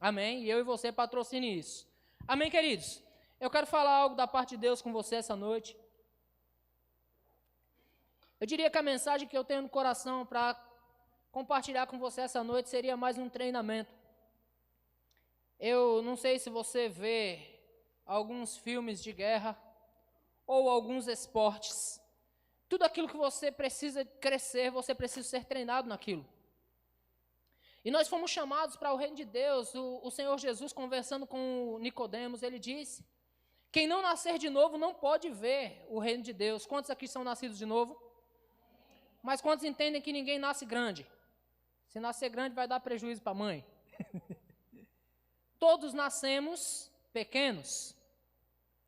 Amém? E eu e você patrocine isso. Amém, queridos? Eu quero falar algo da parte de Deus com você essa noite. Eu diria que a mensagem que eu tenho no coração para compartilhar com você essa noite seria mais um treinamento. Eu não sei se você vê alguns filmes de guerra ou alguns esportes. Tudo aquilo que você precisa crescer, você precisa ser treinado naquilo. E nós fomos chamados para o reino de Deus. O Senhor Jesus, conversando com Nicodemos, ele disse: quem não nascer de novo não pode ver o reino de Deus. Quantos aqui são nascidos de novo? Mas quantos entendem que ninguém nasce grande? Se nascer grande vai dar prejuízo para a mãe. Todos nascemos pequenos,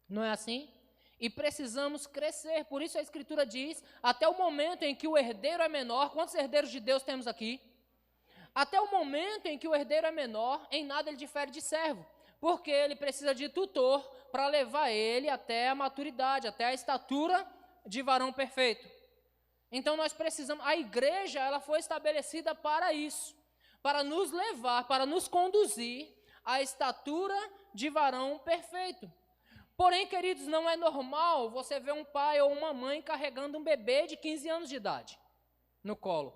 não é assim? E precisamos crescer, por isso a Escritura diz, até o momento em que o herdeiro é menor. Quantos herdeiros de Deus temos aqui? Até o momento em que o herdeiro é menor, em nada ele difere de servo, porque ele precisa de tutor para levar ele até a maturidade, até a estatura de varão perfeito. Então nós precisamos, a igreja ela foi estabelecida para isso, para nos levar, para nos conduzir à estatura de varão perfeito. Porém, queridos, não é normal você ver um pai ou uma mãe carregando um bebê de 15 anos de idade no colo.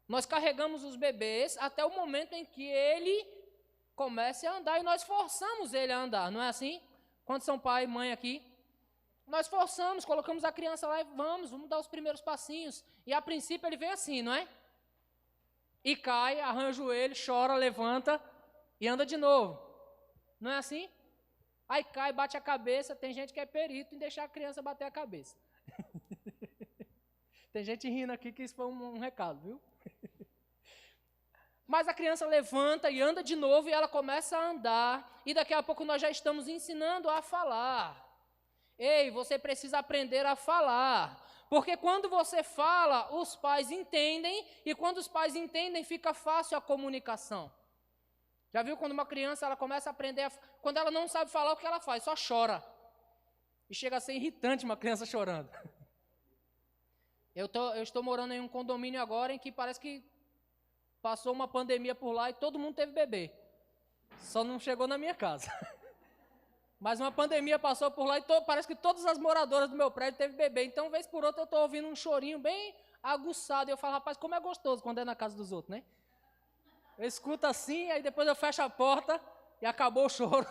Nós carregamos os bebês até o momento em que ele comece a andar e nós forçamos ele a andar, não é assim? Quantos são pai e mãe aqui? Nós forçamos, colocamos a criança lá e vamos dar os primeiros passinhos. E a princípio ele vem assim, não é? E cai, arranja o joelho, chora, levanta e anda de novo. Não é assim? Aí cai, bate a cabeça. Tem gente que é perito em deixar a criança bater a cabeça. Tem gente rindo aqui que isso foi um recado, viu? Mas a criança levanta e anda de novo e ela começa a andar. E daqui a pouco nós já estamos ensinando a falar. Ei, você precisa aprender a falar. Porque quando você fala, os pais entendem. E quando os pais entendem, fica fácil a comunicação. Já viu quando uma criança ela começa a aprender, quando ela não sabe falar, o que ela faz? Só chora. E chega a ser irritante uma criança chorando. Eu estou morando em um condomínio agora em que parece que passou uma pandemia por lá e todo mundo teve bebê. Só não chegou na minha casa. Mas uma pandemia passou por lá e parece que todas as moradoras do meu prédio teve bebê. Então, vez por outra, eu estou ouvindo um chorinho bem aguçado. E eu falo, rapaz, como é gostoso quando é na casa dos outros, né? Eu escuto assim, aí depois eu fecho a porta e acabou o choro.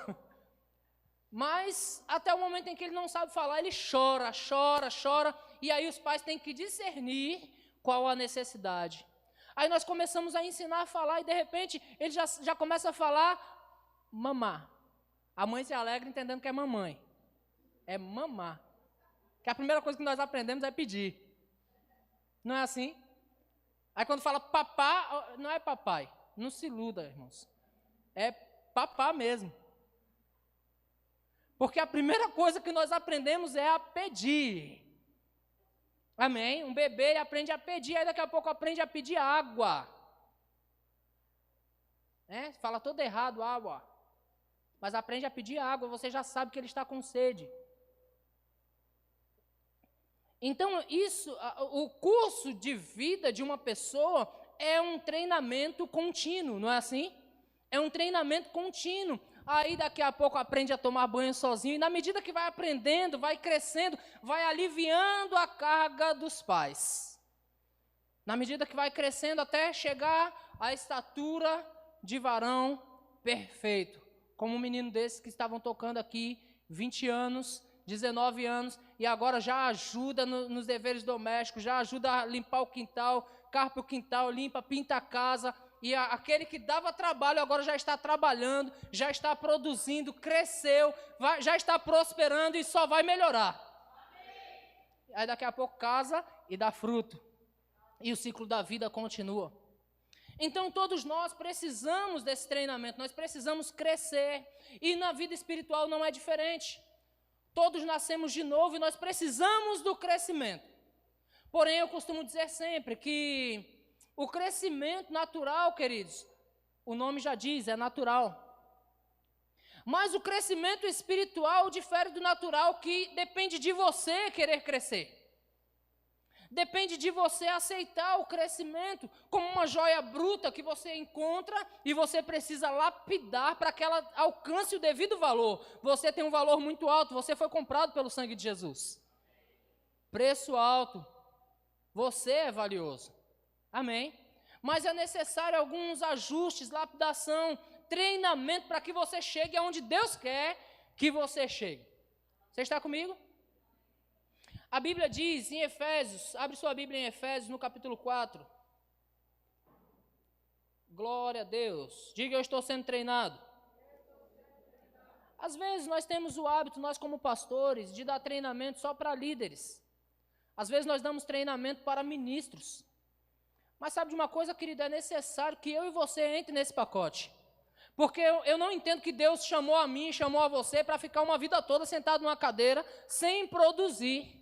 Mas até o momento em que ele não sabe falar, ele chora, chora, chora. E aí os pais têm que discernir qual a necessidade. Aí nós começamos a ensinar a falar e de repente ele já começa a falar mamá. A mãe se alegra entendendo que é mamãe. É mamá. Que a primeira coisa que nós aprendemos é pedir. Não é assim? Aí quando fala papá, não é papai. Não se iluda, irmãos. É papá mesmo. Porque a primeira coisa que nós aprendemos é a pedir. Amém? Um bebê ele aprende a pedir, aí daqui a pouco aprende a pedir água. Fala todo errado, água. Mas aprende a pedir água, você já sabe que ele está com sede. Então, o curso de vida de uma pessoa é um treinamento contínuo, não é assim? É um treinamento contínuo. Aí daqui a pouco aprende a tomar banho sozinho, e na medida que vai aprendendo, vai crescendo, vai aliviando a carga dos pais. Na medida que vai crescendo até chegar à estatura de varão perfeito. Como um menino desses que estavam tocando aqui, 20 anos, 19 anos, e agora já ajuda nos deveres domésticos, já ajuda a limpar o quintal, carpa o quintal, limpa, pinta a casa. E aquele que dava trabalho agora já está trabalhando, já está produzindo, cresceu, já está prosperando e só vai melhorar. Aí daqui a pouco casa e dá fruto. E o ciclo da vida continua. Então todos nós precisamos desse treinamento, nós precisamos crescer. E na vida espiritual não é diferente. Todos nascemos de novo e nós precisamos do crescimento. Porém, eu costumo dizer sempre que o crescimento natural, queridos, o nome já diz, é natural. Mas o crescimento espiritual difere do natural, que depende de você querer crescer. Depende de você aceitar o crescimento como uma joia bruta que você encontra e você precisa lapidar para que ela alcance o devido valor. Você tem um valor muito alto, você foi comprado pelo sangue de Jesus. Preço alto. Você é valioso. Amém? Mas é necessário alguns ajustes, lapidação, treinamento para que você chegue aonde Deus quer que você chegue. Você está comigo? A Bíblia diz em Efésios, abre sua Bíblia em Efésios no capítulo 4. Glória a Deus. Diga, eu estou sendo treinado. Às vezes nós temos o hábito, nós como pastores, de dar treinamento só para líderes. Às vezes nós damos treinamento para ministros. Mas sabe de uma coisa, querido? É necessário que eu e você entre nesse pacote. Porque eu não entendo que Deus chamou a mim, chamou a você para ficar uma vida toda sentado numa cadeira sem produzir.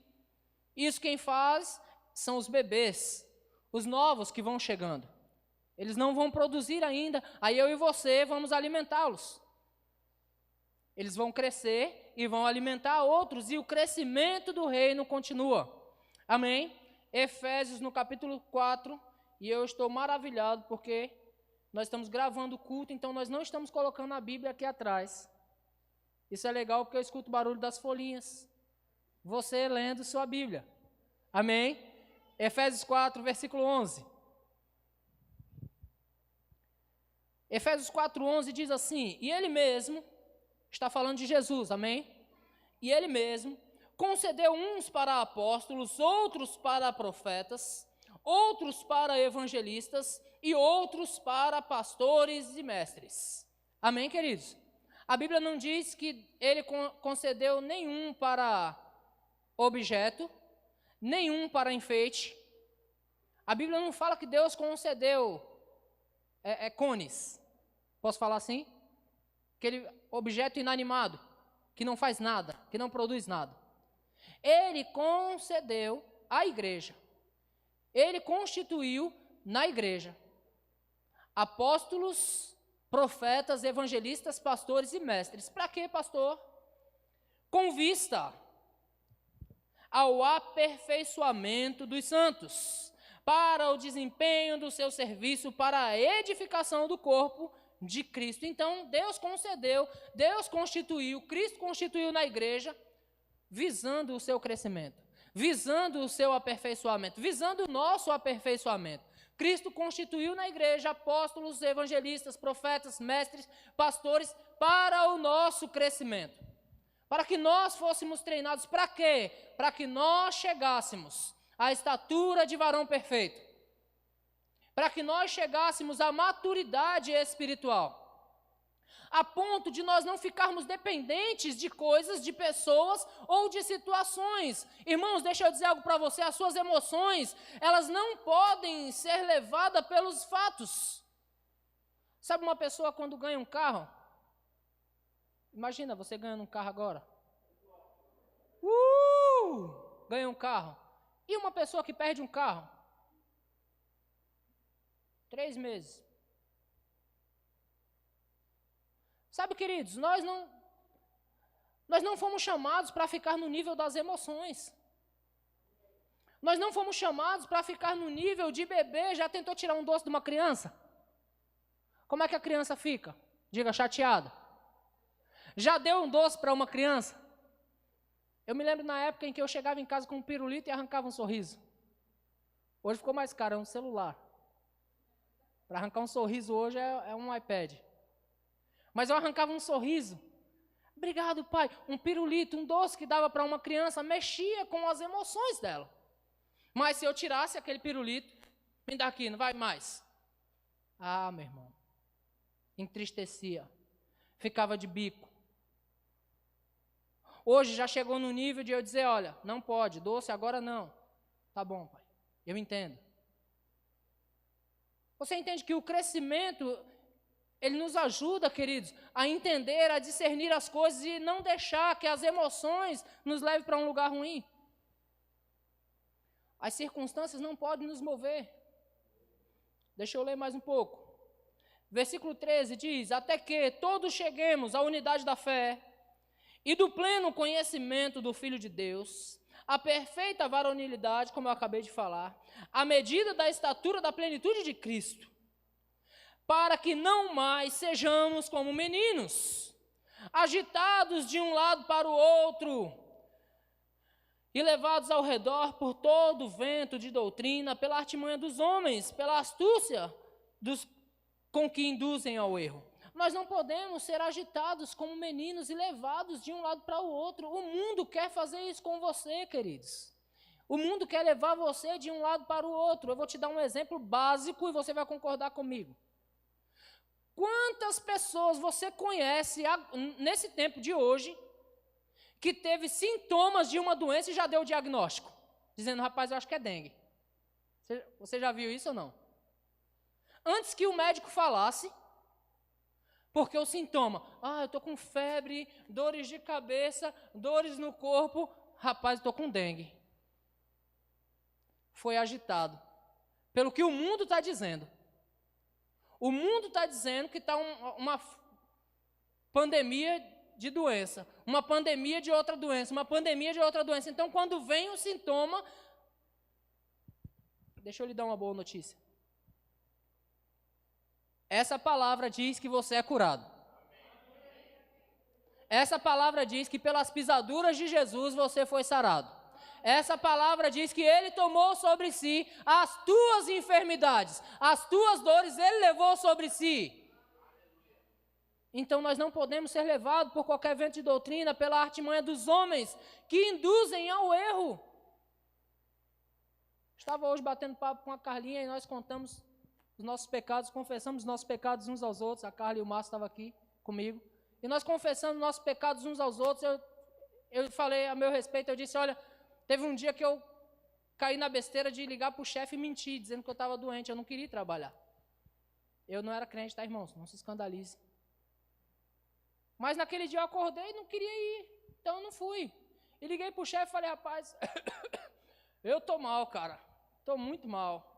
Isso quem faz são os bebês, os novos que vão chegando. Eles não vão produzir ainda, aí eu e você vamos alimentá-los. Eles vão crescer e vão alimentar outros, e o crescimento do reino continua. Amém? Efésios no capítulo 4, e eu estou maravilhado porque nós estamos gravando o culto, então nós não estamos colocando a Bíblia aqui atrás. Isso é legal porque eu escuto o barulho das folhinhas. Você lendo sua Bíblia. Amém? Efésios 4, versículo 11. Efésios 4, 11 diz assim: e ele mesmo, está falando de Jesus, amém? E ele mesmo concedeu uns para apóstolos, outros para profetas, outros para evangelistas e outros para pastores e mestres. Amém, queridos? A Bíblia não diz que ele concedeu nenhum para objeto, nenhum para enfeite. A Bíblia não fala que Deus concedeu cones. Posso falar assim? Aquele objeto inanimado, que não faz nada, que não produz nada. Ele concedeu à igreja. Ele constituiu na igreja apóstolos, profetas, evangelistas, pastores e mestres. Para quê, pastor? Com vista ao aperfeiçoamento dos santos, para o desempenho do seu serviço, para a edificação do corpo de Cristo. Então, Deus concedeu, Deus constituiu, Cristo constituiu na igreja, visando o seu crescimento, visando o seu aperfeiçoamento, visando o nosso aperfeiçoamento. Cristo constituiu na igreja apóstolos, evangelistas, profetas, mestres, pastores, para o nosso crescimento. Para que nós fôssemos treinados, para quê? Para que nós chegássemos à estatura de varão perfeito. Para que nós chegássemos à maturidade espiritual. A ponto de nós não ficarmos dependentes de coisas, de pessoas ou de situações. Irmãos, deixa eu dizer algo para você, as suas emoções, elas não podem ser levadas pelos fatos. Sabe uma pessoa quando ganha um carro? Imagina você ganhando um carro agora. Ganha um carro. E uma pessoa que perde um carro? 3 meses. Sabe, queridos, nós não fomos chamados para ficar no nível das emoções. Nós não fomos chamados para ficar no nível de bebê. Já tentou tirar um doce de uma criança? Como é que a criança fica? Diga, chateada. Já deu um doce para uma criança? Eu me lembro na época em que eu chegava em casa com um pirulito e arrancava um sorriso. Hoje ficou mais caro, é um celular. Para arrancar um sorriso hoje é um iPad. Mas eu arrancava um sorriso. Obrigado, pai. Um pirulito, um doce que dava para uma criança, mexia com as emoções dela. Mas se eu tirasse aquele pirulito, me dá aqui, não vai mais. Ah, meu irmão. Entristecia. Ficava de bico. Hoje já chegou no nível de eu dizer, olha, não pode, doce agora não. Tá bom, pai, eu entendo. Você entende que o crescimento, ele nos ajuda, queridos, a entender, a discernir as coisas e não deixar que as emoções nos levem para um lugar ruim. As circunstâncias não podem nos mover. Deixa eu ler mais um pouco. Versículo 13 diz, até que todos cheguemos à unidade da fé e do pleno conhecimento do Filho de Deus, a perfeita varonilidade, como eu acabei de falar, a medida da estatura da plenitude de Cristo, para que não mais sejamos como meninos, agitados de um lado para o outro, e levados ao redor por todo o vento de doutrina, pela artimanha dos homens, pela astúcia com que induzem ao erro. Nós não podemos ser agitados como meninos e levados de um lado para o outro. O mundo quer fazer isso com você, queridos. O mundo quer levar você de um lado para o outro. Eu vou te dar um exemplo básico e você vai concordar comigo. Quantas pessoas você conhece nesse tempo de hoje que teve sintomas de uma doença e já deu o diagnóstico? Dizendo, rapaz, eu acho que é dengue. Você já viu isso ou não? Antes que o médico falasse, porque o sintoma, eu estou com febre, dores de cabeça, dores no corpo, rapaz, estou com dengue. Foi agitado, pelo que o mundo está dizendo. O mundo está dizendo que está uma pandemia de doença, uma pandemia de outra doença, uma pandemia de outra doença. Então, quando vem o sintoma, deixa eu lhe dar uma boa notícia. Essa palavra diz que você é curado. Essa palavra diz que pelas pisaduras de Jesus você foi sarado. Essa palavra diz que Ele tomou sobre si as tuas enfermidades, as tuas dores Ele levou sobre si. Então nós não podemos ser levados por qualquer vento de doutrina, pela artimanha dos homens que induzem ao erro. Estava hoje batendo papo com a Carlinha e nós contamos os nossos pecados, confessamos os nossos pecados uns aos outros. A Carla e o Márcio estavam aqui comigo. E nós confessamos os nossos pecados uns aos outros. Eu falei a meu respeito, eu disse, olha, teve um dia que eu caí na besteira de ligar para o chefe e mentir, dizendo que eu estava doente, eu não queria trabalhar. Eu não era crente, tá, irmãos? Não se escandalize. Mas naquele dia eu acordei e não queria ir, então eu não fui. E liguei para o chefe e falei, rapaz, eu estou mal, cara, estou muito mal.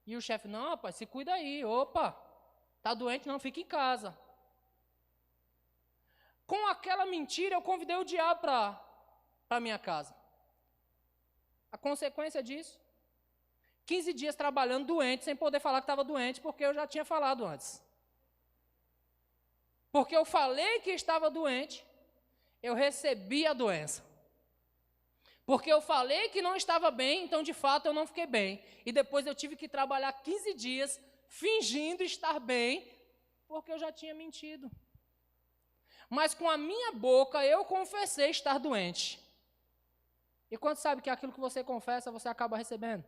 E o chefe, não, rapaz, se cuida aí, opa, tá doente, não, fica em casa. Com aquela mentira, eu convidei o diabo para a minha casa. A consequência disso, 15 dias trabalhando doente, sem poder falar que estava doente, porque eu já tinha falado antes. Porque eu falei que estava doente, eu recebi a doença. Porque eu falei que não estava bem, então de fato eu não fiquei bem. E depois eu tive que trabalhar 15 dias fingindo estar bem, porque eu já tinha mentido. Mas com a minha boca eu confessei estar doente. E quantos sabem que aquilo que você confessa, você acaba recebendo?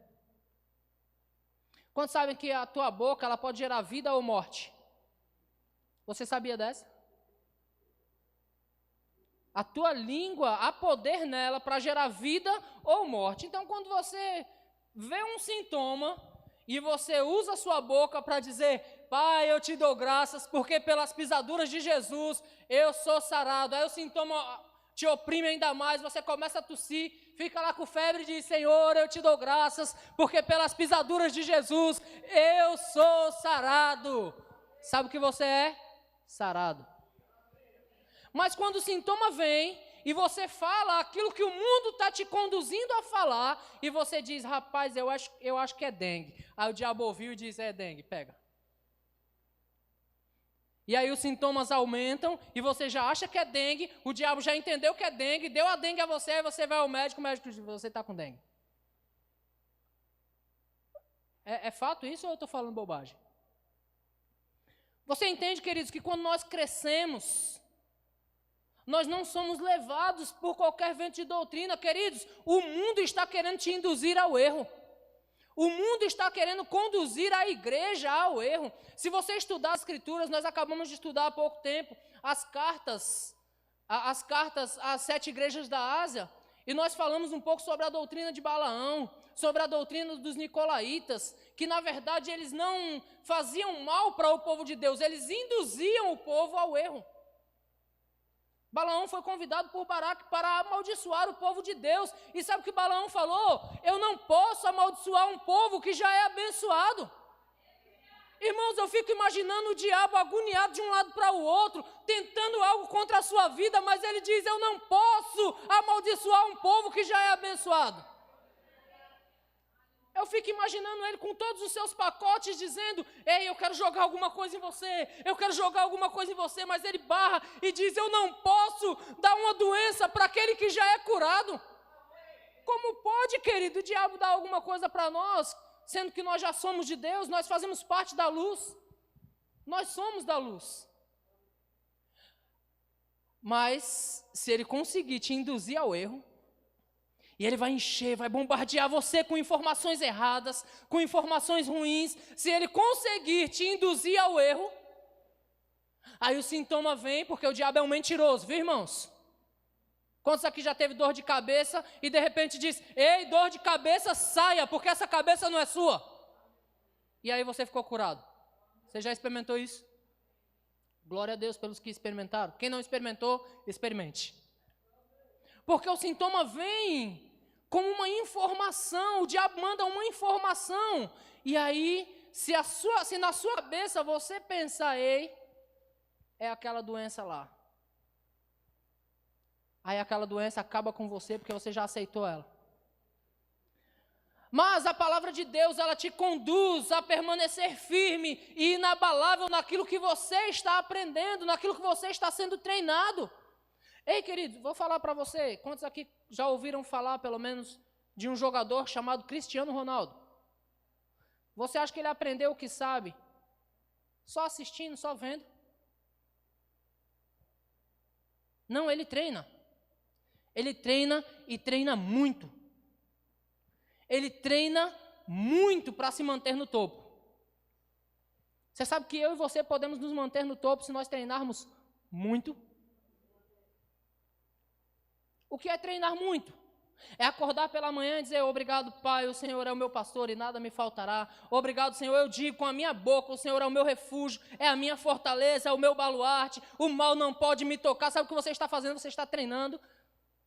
Quantos sabem que a tua boca ela pode gerar vida ou morte? Você sabia dessa? A tua língua, há poder nela para gerar vida ou morte. Então, quando você vê um sintoma e você usa a sua boca para dizer, Pai, eu te dou graças, porque pelas pisaduras de Jesus eu sou sarado. Aí o sintoma te oprime ainda mais, você começa a tossir, fica lá com febre e diz, Senhor, eu te dou graças, porque pelas pisaduras de Jesus eu sou sarado. Sabe o que você é? Sarado. Mas quando o sintoma vem e você fala aquilo que o mundo está te conduzindo a falar, e você diz, rapaz, eu acho que é dengue. Aí o diabo ouviu e diz, é dengue, pega. E aí os sintomas aumentam e você já acha que é dengue, o diabo já entendeu que é dengue, deu a dengue a você, aí você vai ao médico, o médico diz, você está com dengue. É fato isso ou eu estou falando bobagem? Você entende, queridos, que quando nós crescemos, nós não somos levados por qualquer vento de doutrina, queridos. O mundo está querendo te induzir ao erro. O mundo está querendo conduzir a igreja ao erro. Se você estudar as Escrituras, nós acabamos de estudar há pouco tempo as cartas às 7 igrejas da Ásia, e nós falamos um pouco sobre a doutrina de Balaão, sobre a doutrina dos nicolaítas, que na verdade eles não faziam mal para o povo de Deus, eles induziam o povo ao erro. Balaão foi convidado por Baraque para amaldiçoar o povo de Deus. E sabe o que Balaão falou? Eu não posso amaldiçoar um povo que já é abençoado. Irmãos, eu fico imaginando o diabo agoniado de um lado para o outro, tentando algo contra a sua vida, mas ele diz: eu não posso amaldiçoar um povo que já é abençoado. Eu fico imaginando ele com todos os seus pacotes dizendo: ei, eu quero jogar alguma coisa em você, eu quero jogar alguma coisa em você, mas ele barra e diz: eu não posso dar uma doença para aquele que já é curado. Como pode, querido, o diabo dar alguma coisa para nós, sendo que nós já somos de Deus, nós fazemos parte da luz, nós somos da luz. Mas, se ele conseguir te induzir ao erro, e ele vai encher, vai bombardear você com informações erradas, com informações ruins. Se ele conseguir te induzir ao erro, aí o sintoma vem, porque o diabo é um mentiroso, viu, irmãos? Quantos aqui já teve dor de cabeça e de repente diz: ei, dor de cabeça, saia, porque essa cabeça não é sua. E aí você ficou curado. Você já experimentou isso? Glória a Deus pelos que experimentaram. Quem não experimentou, experimente. Porque o sintoma vem como uma informação, o diabo manda uma informação, e aí, se na sua cabeça você pensar: ei, é aquela doença lá. Aí aquela doença acaba com você, porque você já aceitou ela. Mas a palavra de Deus, ela te conduz a permanecer firme e inabalável naquilo que você está aprendendo, naquilo que você está sendo treinado. Ei, querido, vou falar para você, quantos aqui já ouviram falar, pelo menos, de um jogador chamado Cristiano Ronaldo? Você acha que ele aprendeu o que sabe só assistindo, só vendo? Não, ele treina. Ele treina e treina muito. Ele treina muito para se manter no topo. Você sabe que eu e você podemos nos manter no topo se nós treinarmos muito? O que é treinar muito? É acordar pela manhã e dizer: obrigado, Pai, o Senhor é o meu pastor e nada me faltará. Obrigado, Senhor, eu digo com a minha boca: o Senhor é o meu refúgio, é a minha fortaleza, é o meu baluarte, o mal não pode me tocar. Sabe o que você está fazendo? Você está treinando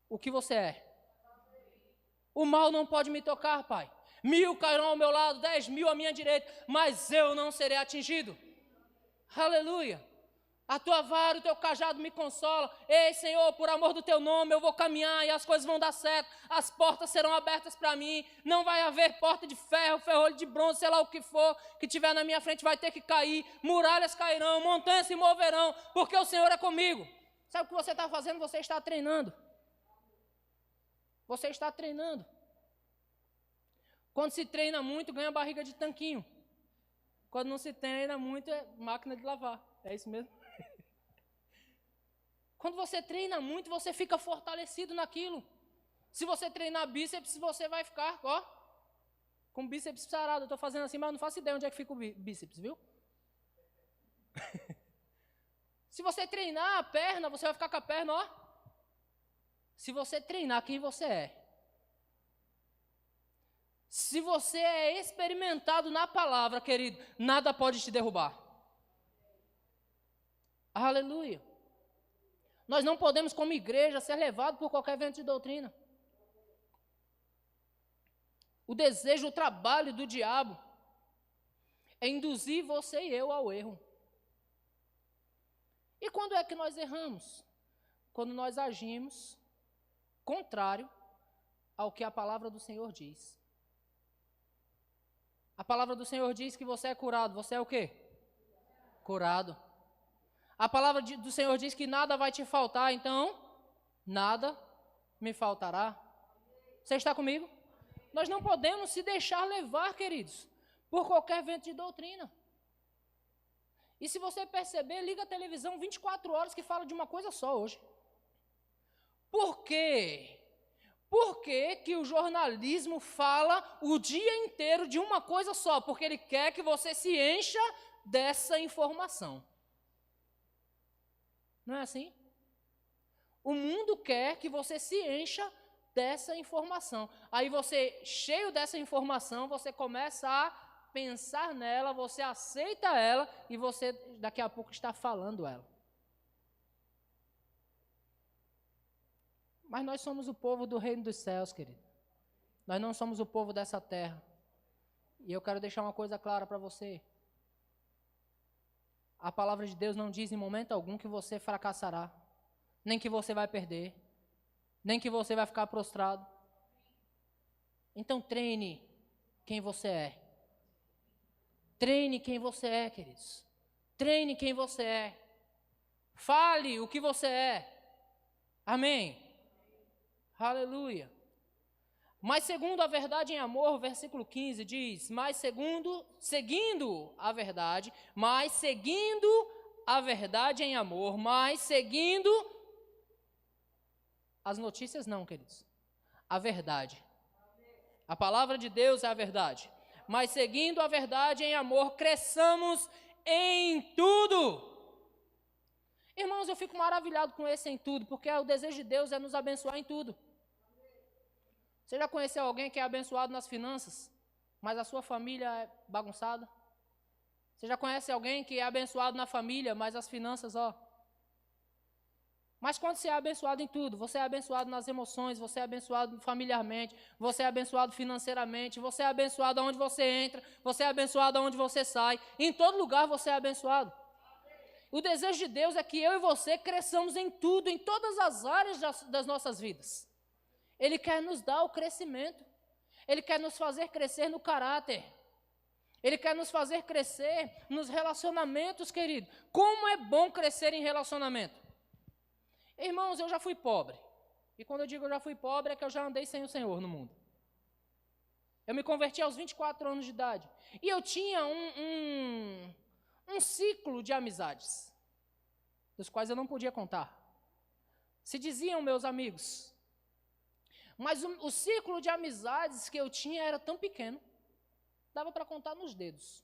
o que você é. O mal não pode me tocar, Pai. 1000 cairão ao meu lado, 10.000 à minha direita, mas eu não serei atingido. Aleluia. A tua vara, o teu cajado me consola. Ei, Senhor, por amor do teu nome, eu vou caminhar e as coisas vão dar certo. As portas serão abertas para mim. Não vai haver porta de ferro, ferrolho de bronze, sei lá o que for que tiver na minha frente vai ter que cair. Muralhas cairão, montanhas se moverão, porque o Senhor é comigo. Sabe o que você está fazendo? Você está treinando. Você está treinando. Quando se treina muito, ganha barriga de tanquinho. Quando não se treina muito, é máquina de lavar. É isso mesmo? Quando você treina muito, você fica fortalecido naquilo. Se você treinar bíceps, você vai ficar, ó, com bíceps sarado. Eu estou fazendo assim, mas não faço ideia onde é que fica o bíceps, viu? Se você treinar a perna, você vai ficar com a perna, ó. Se você treinar quem você é. Se você é experimentado na palavra, querido, nada pode te derrubar. Aleluia. Nós não podemos, como igreja, ser levados por qualquer vento de doutrina. O desejo, o trabalho do diabo é induzir você e eu ao erro. E quando é que nós erramos? Quando nós agimos contrário ao que a palavra do Senhor diz. A palavra do Senhor diz que você é curado. Você é o quê? Curado. A palavra do Senhor diz que nada vai te faltar, então, nada me faltará. Você está comigo? Nós não podemos se deixar levar, queridos, por qualquer vento de doutrina. E se você perceber, liga a televisão 24 horas que fala de uma coisa só hoje. Por quê? Por que o jornalismo fala o dia inteiro de uma coisa só? Porque ele quer que você se encha dessa informação. Não é assim? O mundo quer que você se encha dessa informação. Aí você, cheio dessa informação, você começa a pensar nela, você aceita ela e você daqui a pouco está falando ela. Mas nós somos o povo do reino dos céus, querido. Nós não somos o povo dessa terra. E eu quero deixar uma coisa clara para você. A palavra de Deus não diz em momento algum que você fracassará, nem que você vai perder, nem que você vai ficar prostrado. Então treine quem você é. Treine quem você é, queridos. Treine quem você é. Fale o que você é. Amém. Aleluia. Mas segundo a verdade em amor, versículo 15 diz, seguindo a verdade em amor, mas seguindo as notícias não, queridos. A verdade. A palavra de Deus é a verdade. Mas seguindo a verdade em amor, cresçamos em tudo. Irmãos, eu fico maravilhado com esse em tudo, porque o desejo de Deus é nos abençoar em tudo. Você já conheceu alguém que é abençoado nas finanças, mas a sua família é bagunçada? Você já conhece alguém que é abençoado na família, mas as finanças, Mas quando você é abençoado em tudo, você é abençoado nas emoções, você é abençoado familiarmente, você é abençoado financeiramente, você é abençoado onde você entra, você é abençoado onde você sai, em todo lugar você é abençoado. O desejo de Deus é que eu e você cresçamos em tudo, em todas as áreas das nossas vidas. Ele quer nos dar o crescimento. Ele quer nos fazer crescer no caráter. Ele quer nos fazer crescer nos relacionamentos, querido. Como é bom crescer em relacionamento. Irmãos, eu já fui pobre. E quando eu digo eu já fui pobre, é que eu já andei sem o Senhor no mundo. Eu me converti aos 24 anos de idade. E eu tinha um ciclo de amizades, dos quais eu não podia contar. Se diziam meus amigos. Mas o ciclo de amizades que eu tinha era tão pequeno, dava para contar nos dedos.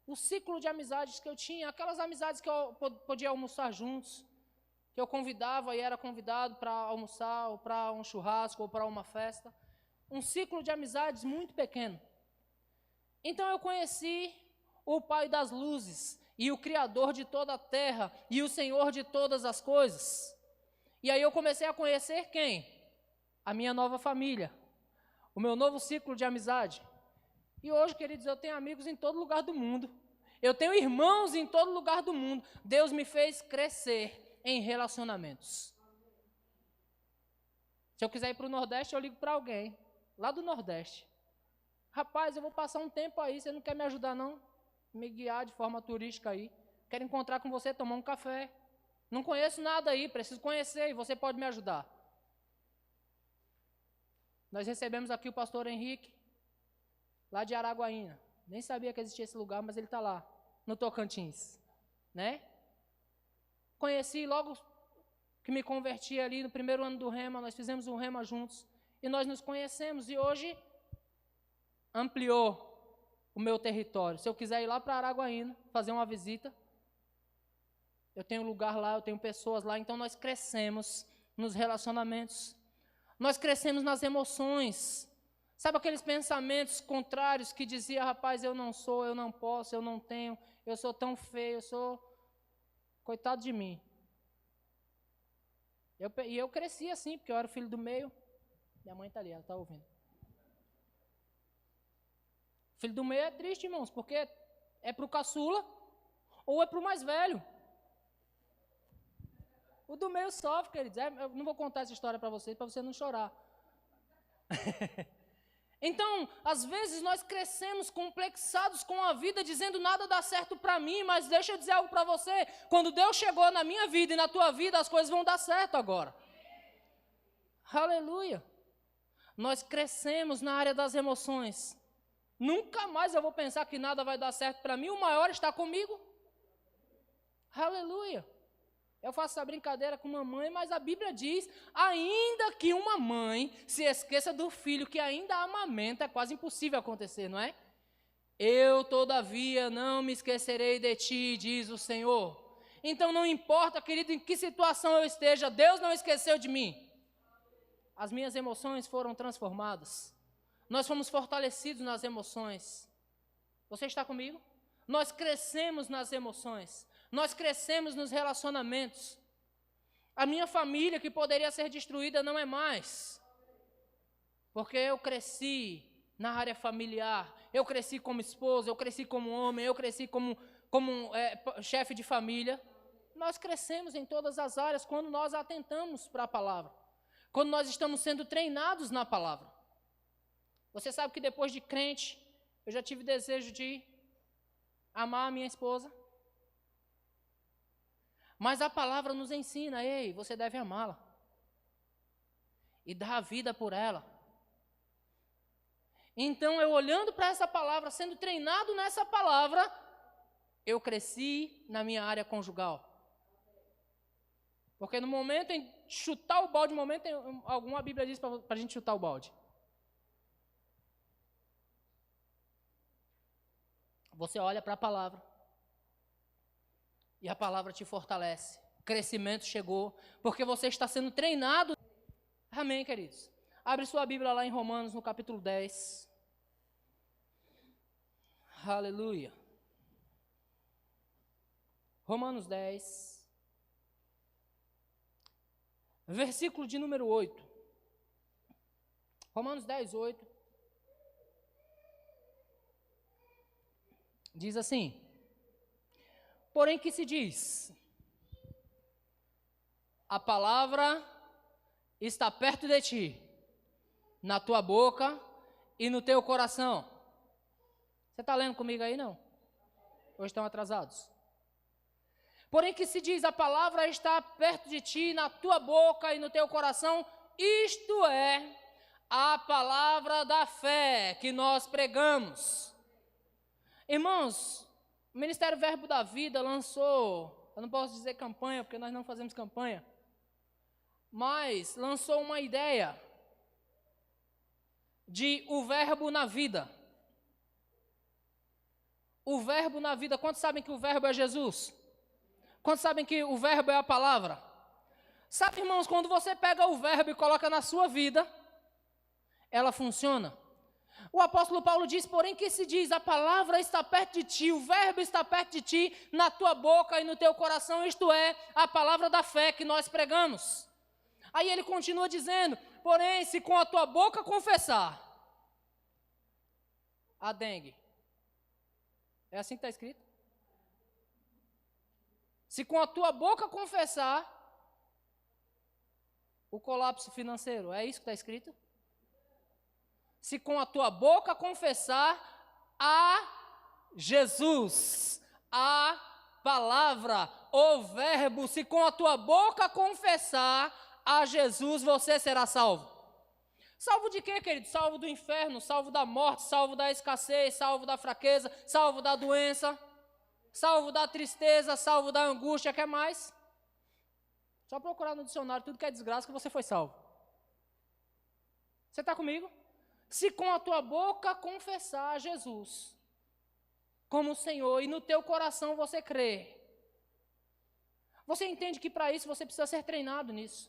O ciclo de amizades que eu tinha, aquelas amizades que eu podia almoçar juntos, que eu convidava e era convidado para almoçar, ou para um churrasco, ou para uma festa. Um ciclo de amizades muito pequeno. Então eu conheci o Pai das luzes, e o Criador de toda a terra, e o Senhor de todas as coisas. E aí eu comecei a conhecer quem? A minha nova família, o meu novo ciclo de amizade. E hoje, queridos, eu tenho amigos em todo lugar do mundo. Eu tenho irmãos em todo lugar do mundo. Deus me fez crescer em relacionamentos. Se eu quiser ir para o Nordeste, eu ligo para alguém, lá do Nordeste. Rapaz, eu vou passar um tempo aí, você não quer me ajudar não? Me guiar de forma turística aí. Quero encontrar com você, tomar um café. Não conheço nada aí, preciso conhecer e você pode me ajudar. Nós recebemos aqui o pastor Henrique, lá de Araguaína. Nem sabia que existia esse lugar, mas ele está lá, no Tocantins. Né? Conheci logo que me converti ali no primeiro ano do Rema, nós fizemos um Rema juntos. E nós nos conhecemos e hoje ampliou o meu território. Se eu quiser ir lá para Araguaína, fazer uma visita, eu tenho lugar lá, eu tenho pessoas lá, então nós crescemos nos relacionamentos. Nós crescemos nas emoções. Sabe aqueles pensamentos contrários que dizia, rapaz, eu não sou, eu não posso, eu não tenho, eu sou tão feio, eu sou... Coitado de mim. Eu cresci assim, porque eu era o filho do meio. Minha mãe está ali, ela está ouvindo. Filho do meio é triste, irmãos, porque é para o caçula ou é para o mais velho. O do meio sofre, queridos. Eu não vou contar essa história para você não chorar. Então, às vezes nós crescemos complexados com a vida, dizendo nada dá certo para mim, mas deixa eu dizer algo para você. Quando Deus chegou na minha vida e na tua vida, as coisas vão dar certo agora. Aleluia. Nós crescemos na área das emoções. Nunca mais eu vou pensar que nada vai dar certo para mim, o maior está comigo. Aleluia. Eu faço essa brincadeira com mamãe, mas a Bíblia diz, ainda que uma mãe se esqueça do filho que ainda amamenta, é quase impossível acontecer, não é? Eu, todavia, não me esquecerei de ti, diz o Senhor. Então não importa, querido, em que situação eu esteja, Deus não esqueceu de mim. As minhas emoções foram transformadas. Nós fomos fortalecidos nas emoções. Você está comigo? Nós crescemos nas emoções. Nós crescemos nos relacionamentos. A minha família, que poderia ser destruída, não é mais. Porque eu cresci na área familiar. Eu cresci como esposa, eu cresci como homem, eu cresci como como chefe de família. Nós crescemos em todas as áreas quando nós atentamos para a palavra. Quando nós estamos sendo treinados na palavra. Você sabe que depois de crente, eu já tive desejo de amar a minha esposa. Mas a palavra nos ensina, ei, você deve amá-la. E dar a vida por ela. Então, eu olhando para essa palavra, sendo treinado nessa palavra, eu cresci na minha área conjugal. Porque no momento em chutar o balde, no momento em alguma Bíblia diz para a gente chutar o balde. Você olha para a palavra. E a palavra te fortalece. O crescimento chegou, porque você está sendo treinado. Amém, queridos? Abre sua Bíblia lá em Romanos, no capítulo 10. Aleluia. Romanos 10. Versículo de número 8. Romanos 10, 8. Diz assim: porém que se diz, a palavra está perto de ti, na tua boca e no teu coração. Você está lendo comigo aí, não? Ou estão atrasados? Porém que se diz, a palavra está perto de ti, na tua boca e no teu coração, isto é, a palavra da fé que nós pregamos. Irmãos, o Ministério Verbo da Vida lançou, eu não posso dizer campanha, porque nós não fazemos campanha, mas lançou uma ideia de o verbo na vida. O verbo na vida, quantos sabem que o verbo é Jesus? Quantos sabem que o verbo é a palavra? Sabe, irmãos, quando você pega o verbo e coloca na sua vida, ela funciona. O apóstolo Paulo diz, porém que se diz, a palavra está perto de ti, o verbo está perto de ti, na tua boca e no teu coração, isto é, a palavra da fé que nós pregamos. Aí ele continua dizendo, porém, se com a tua boca confessar a dengue. É assim que está escrito? Se com a tua boca confessar o colapso financeiro, é isso que está escrito? Se com a tua boca confessar a Jesus, a palavra, o verbo, se com a tua boca confessar a Jesus, você será salvo. Salvo de quê, querido? Salvo do inferno, salvo da morte, salvo da escassez, salvo da fraqueza, salvo da doença, salvo da tristeza, salvo da angústia, quer mais? Só procurar no dicionário tudo que é desgraça que você foi salvo. Você está comigo? Se com a tua boca confessar Jesus como Senhor e no teu coração você crer, você entende que para isso você precisa ser treinado nisso.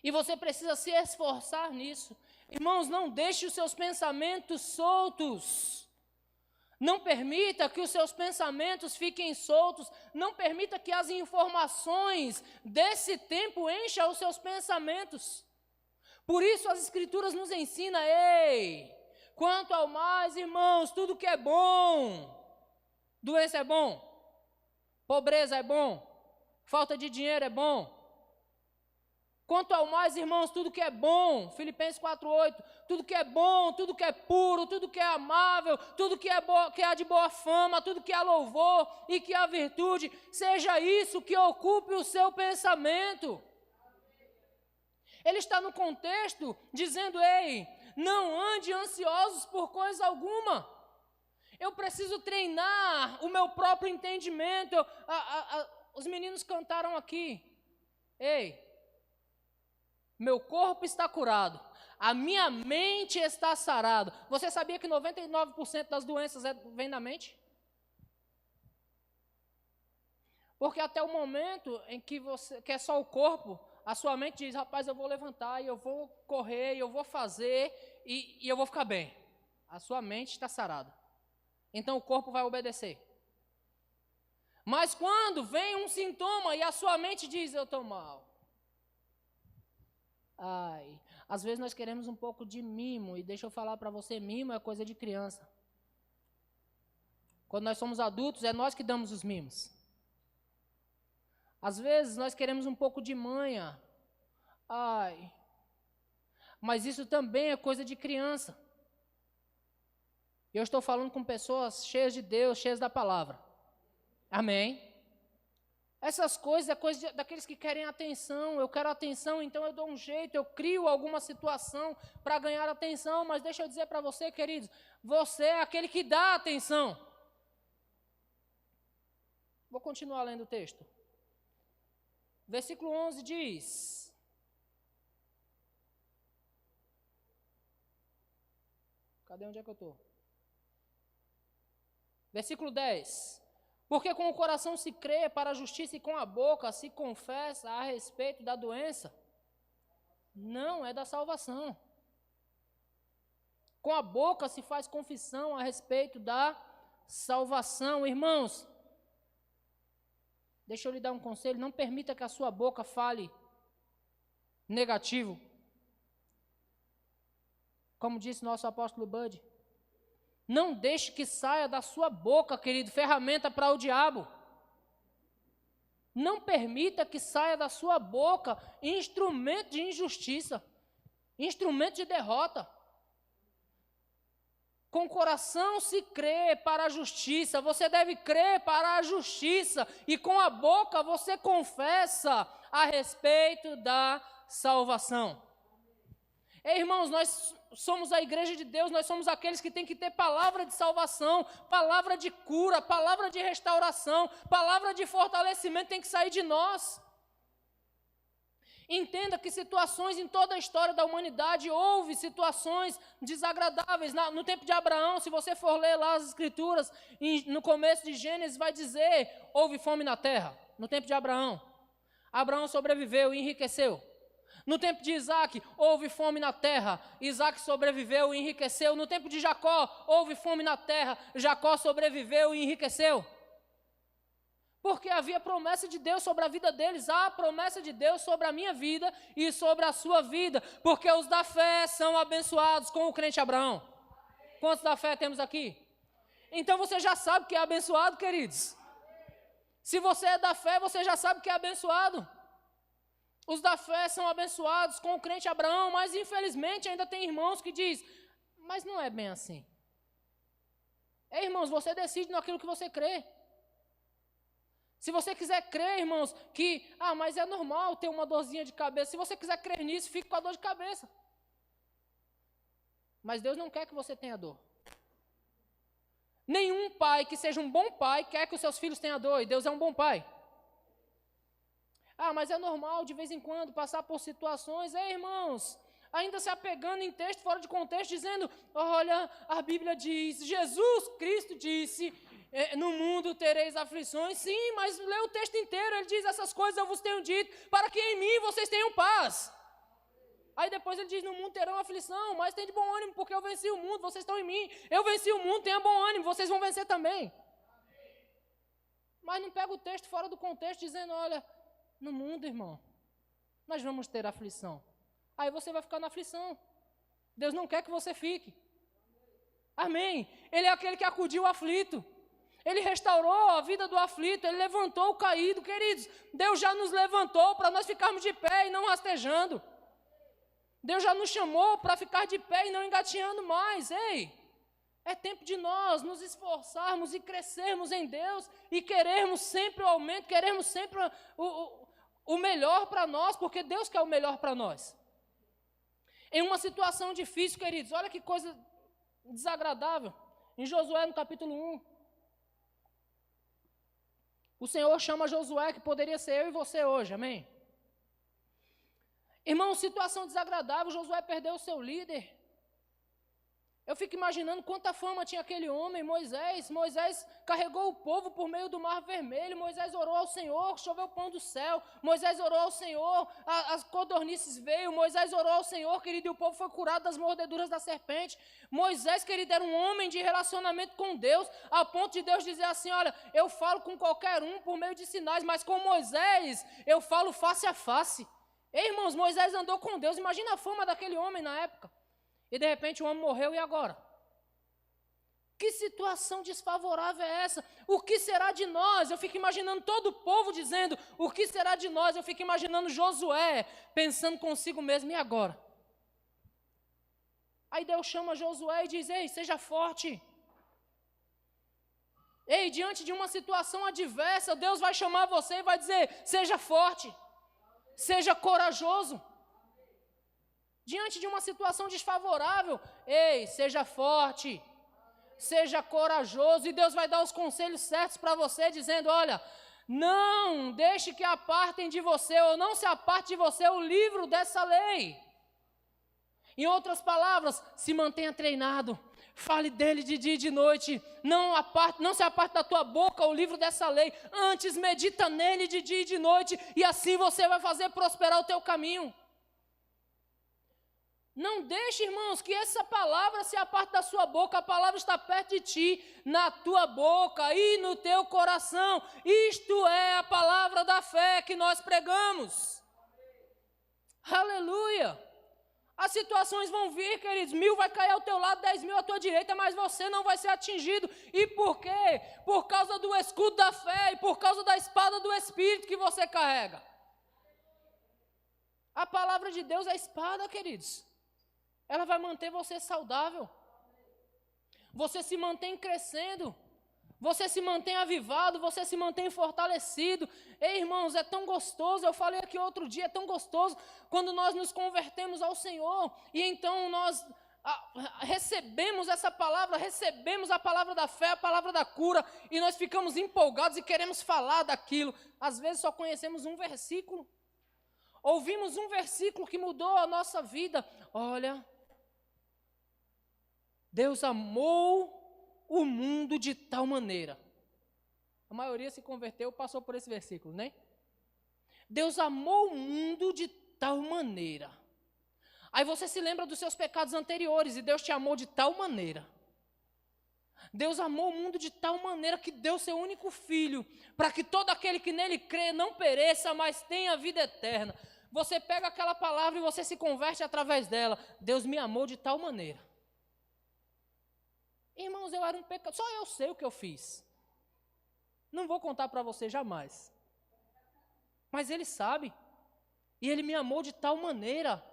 E você precisa se esforçar nisso. Irmãos, não deixe os seus pensamentos soltos. Não permita que os seus pensamentos fiquem soltos. Não permita que as informações desse tempo encham os seus pensamentos. Por isso as Escrituras nos ensinam, ei, quanto ao mais, irmãos, tudo que é bom, doença é bom, pobreza é bom, falta de dinheiro é bom. Quanto ao mais, irmãos, tudo que é bom, Filipenses 4:8, tudo que é bom, tudo que é puro, tudo que é amável, tudo que há de boa fama, tudo que há louvor e que há virtude, seja isso que ocupe o seu pensamento. Ele está no contexto dizendo, ei, não ande ansiosos por coisa alguma. Eu preciso treinar o meu próprio entendimento. Os meninos cantaram aqui, ei, meu corpo está curado, a minha mente está sarada. Você sabia que 99% das doenças vêm da mente? Porque até o momento em que é só o corpo, a sua mente diz, rapaz, eu vou levantar, e eu vou correr, e eu vou fazer, e eu vou ficar bem. A sua mente está sarada. Então o corpo vai obedecer. Mas quando vem um sintoma e a sua mente diz, eu estou mal. Ai, às vezes nós queremos um pouco de mimo, e deixa eu falar para você, mimo é coisa de criança. Quando nós somos adultos, é nós que damos os mimos. Às vezes, nós queremos um pouco de manha. Ai, mas isso também é coisa de criança. Eu estou falando com pessoas cheias de Deus, cheias da palavra. Amém? Essas coisas é coisa daqueles que querem atenção. Eu quero atenção, então eu dou um jeito, eu crio alguma situação para ganhar atenção. Mas deixa eu dizer para você, queridos, você é aquele que dá atenção. Vou continuar lendo o texto. Versículo 11 diz: cadê onde é que eu estou? Versículo 10. Porque com o coração se crê para a justiça e com a boca se confessa a respeito da doença. Não, é da salvação. Com a boca se faz confissão a respeito da salvação. Irmãos, deixa eu lhe dar um conselho, não permita que a sua boca fale negativo. Como disse nosso apóstolo Bud, não deixe que saia da sua boca, querido, ferramenta para o diabo. Não permita que saia da sua boca instrumento de injustiça, instrumento de derrota. Com o coração se crê para a justiça, você deve crer para a justiça, e com a boca você confessa a respeito da salvação. Ei, irmãos, nós somos a igreja de Deus, nós somos aqueles que têm que ter palavra de salvação, palavra de cura, palavra de restauração, palavra de fortalecimento tem que sair de nós. Entenda que situações em toda a história da humanidade, houve situações desagradáveis. No tempo de Abraão, se você for ler lá as escrituras, no começo de Gênesis vai dizer, houve fome na terra, no tempo de Abraão. Abraão sobreviveu e enriqueceu. No tempo de Isaac, houve fome na terra, Isaac sobreviveu e enriqueceu. No tempo de Jacó, houve fome na terra, Jacó sobreviveu e enriqueceu. Porque havia promessa de Deus sobre a vida deles, há promessa de Deus sobre a minha vida e sobre a sua vida, porque os da fé são abençoados com o crente Abraão. Quantos da fé temos aqui? Então você já sabe que é abençoado, queridos. Se você é da fé, você já sabe que é abençoado. Os da fé são abençoados com o crente Abraão, mas infelizmente ainda tem irmãos que dizem, mas não é bem assim. Irmãos, você decide naquilo que você crê. Se você quiser crer, irmãos, que, mas é normal ter uma dorzinha de cabeça, se você quiser crer nisso, fique com a dor de cabeça. Mas Deus não quer que você tenha dor. Nenhum pai que seja um bom pai quer que os seus filhos tenham dor, e Deus é um bom pai. Mas é normal de vez em quando passar por situações, irmãos, ainda se apegando em texto fora de contexto, dizendo, olha, a Bíblia diz, Jesus Cristo disse, no mundo tereis aflições. Sim, mas lê o texto inteiro, ele diz, essas coisas eu vos tenho dito, para que em mim vocês tenham paz. Aí depois ele diz, no mundo terão aflição, mas tem de bom ânimo, porque eu venci o mundo, vocês estão em mim. Eu venci o mundo, tenha bom ânimo, vocês vão vencer também. Mas não pega o texto fora do contexto, dizendo, olha, no mundo, irmão, nós vamos ter aflição. Aí você vai ficar na aflição. Deus não quer que você fique. Amém? Ele é aquele que acudiu o aflito. Ele restaurou a vida do aflito, ele levantou o caído. Queridos, Deus já nos levantou para nós ficarmos de pé e não rastejando. Deus já nos chamou para ficar de pé e não engatinhando mais. É tempo de nós nos esforçarmos e crescermos em Deus e querermos sempre o aumento, querermos sempre o melhor para nós, porque Deus quer o melhor para nós. Em uma situação difícil, queridos, olha que coisa desagradável. Em Josué, no capítulo 1, o Senhor chama Josué, que poderia ser eu e você hoje, amém? Irmão, situação desagradável, Josué perdeu o seu líder. Eu fico imaginando quanta fama tinha aquele homem, Moisés. Moisés carregou o povo por meio do Mar Vermelho. Moisés orou ao Senhor, choveu pão do céu. Moisés orou ao Senhor, as codornices veio. Moisés orou ao Senhor, querido, e o povo foi curado das mordeduras da serpente. Moisés, querido, era um homem de relacionamento com Deus, ao ponto de Deus dizer assim, olha, eu falo com qualquer um por meio de sinais, mas com Moisés eu falo face a face. Irmãos, Moisés andou com Deus. Imagina a fama daquele homem na época. E de repente o homem morreu, e agora? Que situação desfavorável é essa? O que será de nós? Eu fico imaginando todo o povo dizendo, o que será de nós? Eu fico imaginando Josué pensando consigo mesmo, e agora? Aí Deus chama Josué e diz, ei, seja forte. Ei, diante de uma situação adversa, Deus vai chamar você e vai dizer, seja forte, seja corajoso. Diante de uma situação desfavorável, ei, seja forte, seja corajoso, e Deus vai dar os conselhos certos para você, dizendo, olha, não deixe que apartem de você, ou não se aparte de você o livro dessa lei. Em outras palavras, se mantenha treinado, fale dele de dia e de noite, não se aparte da tua boca o livro dessa lei, antes medita nele de dia e de noite, e assim você vai fazer prosperar o teu caminho. Não deixe, irmãos, que essa palavra se aparte da sua boca, a palavra está perto de ti, na tua boca e no teu coração. Isto é a palavra da fé que nós pregamos. Aleluia! As situações vão vir, queridos, 1000 vai cair ao teu lado, 10.000 à tua direita, mas você não vai ser atingido. E por quê? Por causa do escudo da fé e por causa da espada do Espírito que você carrega. A palavra de Deus é a espada, queridos. Ela vai manter você saudável. Você se mantém crescendo. Você se mantém avivado, você se mantém fortalecido. Ei, irmãos, é tão gostoso, eu falei aqui outro dia, é tão gostoso quando nós nos convertemos ao Senhor, e então nós recebemos essa palavra, recebemos a palavra da fé, a palavra da cura, e nós ficamos empolgados e queremos falar daquilo. Às vezes só conhecemos um versículo, ouvimos um versículo que mudou a nossa vida. Olha, Deus amou o mundo de tal maneira. A maioria se converteu, passou por esse versículo, né? Deus amou o mundo de tal maneira. Aí você se lembra dos seus pecados anteriores e Deus te amou de tal maneira. Deus amou o mundo de tal maneira que deu seu único filho, para que todo aquele que nele crê não pereça, mas tenha vida eterna. Você pega aquela palavra e você se converte através dela. Deus me amou de tal maneira. Irmãos, eu era um pecador, só eu sei o que eu fiz. Não vou contar para você jamais. Mas Ele sabe. E Ele me amou de tal maneira.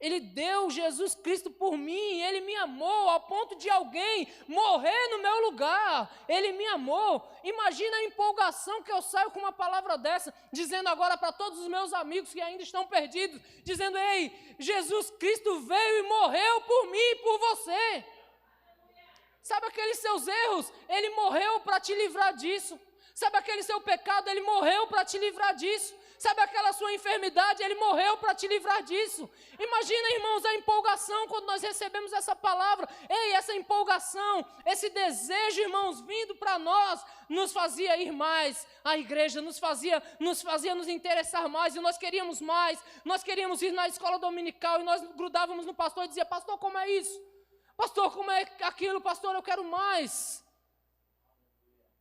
Ele deu Jesus Cristo por mim, Ele me amou ao ponto de alguém morrer no meu lugar. Ele me amou. Imagina a empolgação que eu saio com uma palavra dessa, dizendo agora para todos os meus amigos que ainda estão perdidos, dizendo, ei, Jesus Cristo veio e morreu por mim e por você. Sabe aqueles seus erros? Ele morreu para te livrar disso. Sabe aquele seu pecado? Ele morreu para te livrar disso. Sabe aquela sua enfermidade? Ele morreu para te livrar disso. Imagina, irmãos, a empolgação quando nós recebemos essa palavra. Ei, essa empolgação, esse desejo, irmãos, vindo para nós, nos fazia ir mais à igreja, nos fazia nos interessar mais, e nós queríamos mais. Nós queríamos ir na escola dominical, e nós grudávamos no pastor e dizia, pastor, como é isso? Pastor, como é aquilo? Pastor, eu quero mais.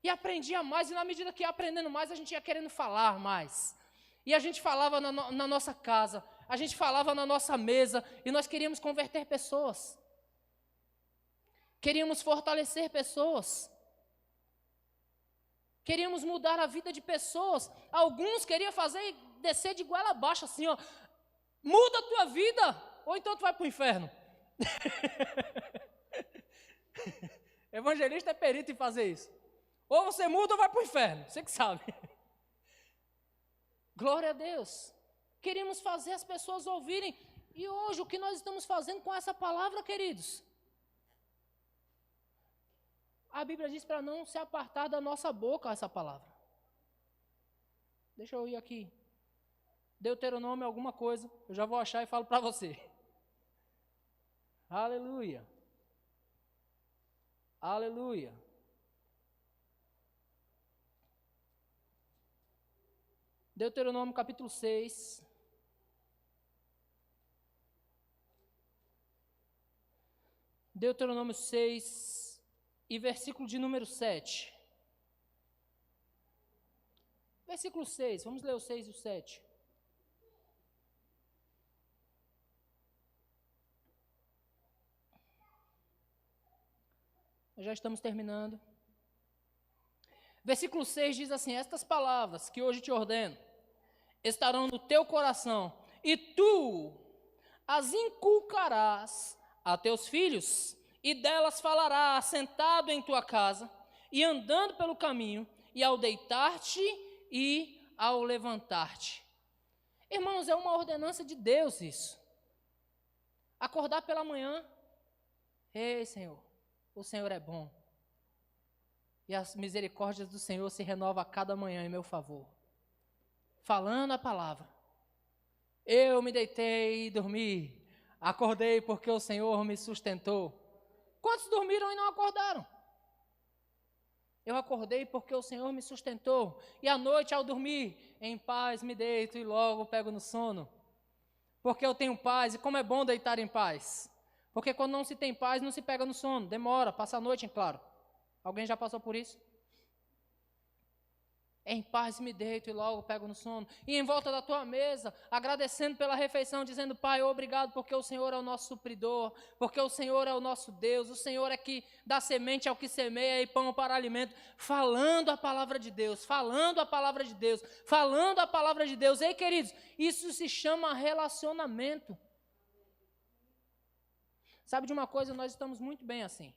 E aprendia mais, e na medida que ia aprendendo mais, a gente ia querendo falar mais. E a gente falava na nossa casa, a gente falava na nossa mesa, e nós queríamos converter pessoas. Queríamos fortalecer pessoas. Queríamos mudar a vida de pessoas. Alguns queriam fazer descer de goela abaixo, assim, ó. Muda a tua vida, ou então tu vai para o inferno. Evangelista é perito em fazer isso. Ou você muda ou vai para o inferno, você que sabe. Glória a Deus. Queríamos fazer as pessoas ouvirem. E hoje o que nós estamos fazendo com essa palavra, queridos? A Bíblia diz para não se apartar da nossa boca essa palavra. Deixa eu ir aqui. Deuteronômio alguma coisa, eu já vou achar e falo para você. Aleluia. Aleluia. Deuteronômio capítulo 6. Deuteronômio 6 e versículo de número 7. Versículo 6, vamos ler o 6 e o 7. Nós já estamos terminando. Versículo 6 diz assim: estas palavras que hoje te ordeno estarão no teu coração, e tu as inculcarás a teus filhos, e delas falarás sentado em tua casa, e andando pelo caminho, e ao deitar-te e ao levantar-te. Irmãos, é uma ordenança de Deus isso. Acordar pela manhã, ei Senhor, o Senhor é bom, e as misericórdias do Senhor se renovam a cada manhã em meu favor. Falando a palavra, eu me deitei e dormi, acordei porque o Senhor me sustentou. Quantos dormiram e não acordaram? Eu acordei porque o Senhor me sustentou, e à noite ao dormir, em paz me deito e logo pego no sono, porque eu tenho paz. E como é bom deitar em paz, porque quando não se tem paz não se pega no sono, demora, passa a noite, é claro. Alguém já passou por isso? Em paz me deito e logo pego no sono. E em volta da tua mesa, agradecendo pela refeição, dizendo: Pai, obrigado, porque o Senhor é o nosso supridor, porque o Senhor é o nosso Deus, o Senhor é que dá semente ao que semeia e pão para alimento. Falando a palavra de Deus, falando a palavra de Deus, falando a palavra de Deus. Ei, queridos, isso se chama relacionamento. Sabe de uma coisa? Nós estamos muito bem assim.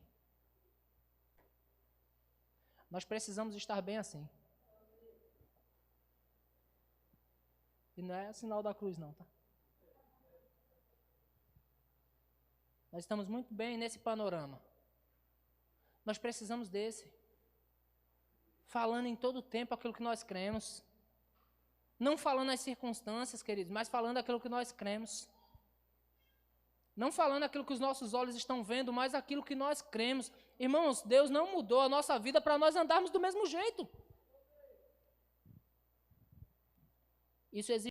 Nós precisamos estar bem assim. E não é sinal da cruz não, tá? Nós estamos muito bem nesse panorama. Nós precisamos desse. Falando em todo o tempo aquilo que nós cremos. Não falando as circunstâncias, queridos, mas falando aquilo que nós cremos. Não falando aquilo que os nossos olhos estão vendo, mas aquilo que nós cremos. Irmãos, Deus não mudou a nossa vida para nós andarmos do mesmo jeito. Isso exige